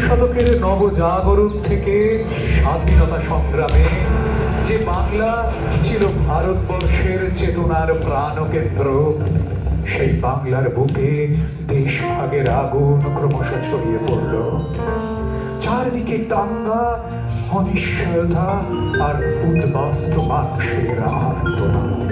শতকের নবজাগরণ থেকে স্বাধীনতা সংগ্রামে যে বাংলা ছিল ভারতবর্ষের চেতনার প্রাণকেন্দ্র, সেই বাংলার বুকে দেশভাগের আগুন ক্রমশ ছড়িয়ে পড়ল। চারদিকে দাঙ্গা, অনিশ্চয়তা আর উদ্বাস্তু মানুষের আর্তনাদ।